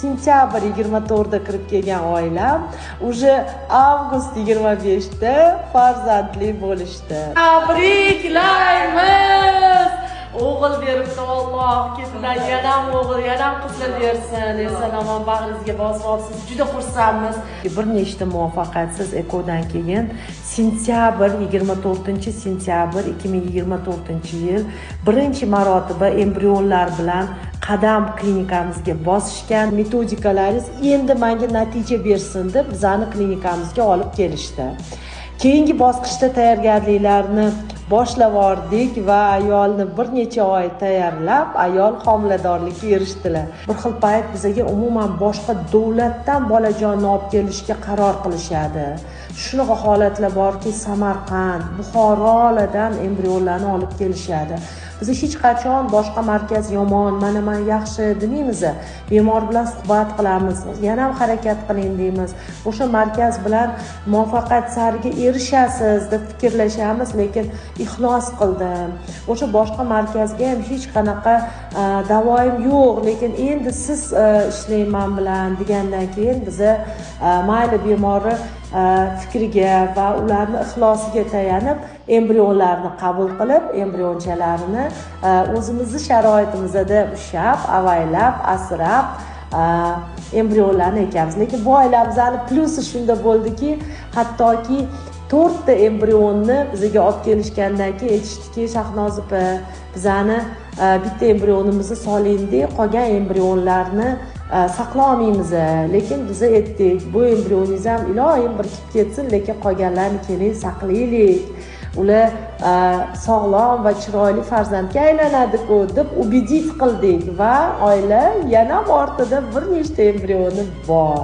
Sentyabr 24da kirib kelgan oilam уже avgust 25da farzandli bo'lishdi. Tabriklaymiz! O'g'il beribdi Alloh, ketidan yana o'g'il, yana qizlar bersin. Eson-omon bag'ringizga bosib olsiz. Juda xursandmiz. Bir nechta muvaffaqiyatsiz ekodan keyin sentyabr 24-sentyabr 2024-yil birinchi marotaba embrionlar bilan qadam klinikamizga bosishgan. Metodikalaringiz endi menga natija bersin deb bizani klinikamizga olib kelishdi. Keyingi bosqichda tayyorgarliklarni boshlab yubordik va ayolni bir necha oy tayyorlab, ayol homiladorlikka erishdilar. Bir xil payt bizga umuman boshqa davlatdan bolajonni olib kelishga qaror qilishadi. Shunaqa holatlar borki, Samarqand, Buxorolardan embrionlarni olib kelishadi. Biz hech qachon boshqa markaz yomon, mana yaxshi demaymiz. Bemor bilan suhbat qilamiz, yana ham harakat qiling deymiz. O'sha markaz bilan muvaffaqiyat sariga erishasiz deb fikrlashamiz, lekin ixlos qildim. O'sha boshqa markazga ham hech qanaqa davoim yo'q, lekin endi siz ishlayman bilan degandan keyin biz mayli bemorni fikriga va ularni ixlosiga tayanib embrionlarni qabul qilib, embrionchalarini o'zimizni sharoitimizda ushlab, avaylab, asrab embrionlarni ekamiz. Lekin bu oilamizning plyusi shunda bo'ldiki, hattoki 4 ta embrionni bizga olib kelishgandan keyin aytishdiki, Shahnoz opa, bizani bitta embrionimizni soling-dek, qolgan embrionlarni saqlamaymiz. Lekin biz aytdik, bu embrioningiz ham iloyim bir ketsin, lekin qolganlarni keling saqlaylik. Ular sog'lom va chiroyli farzandga aylanadi-ku deb ubedit qildik va oila yana ortida bir nechta embrioni bor.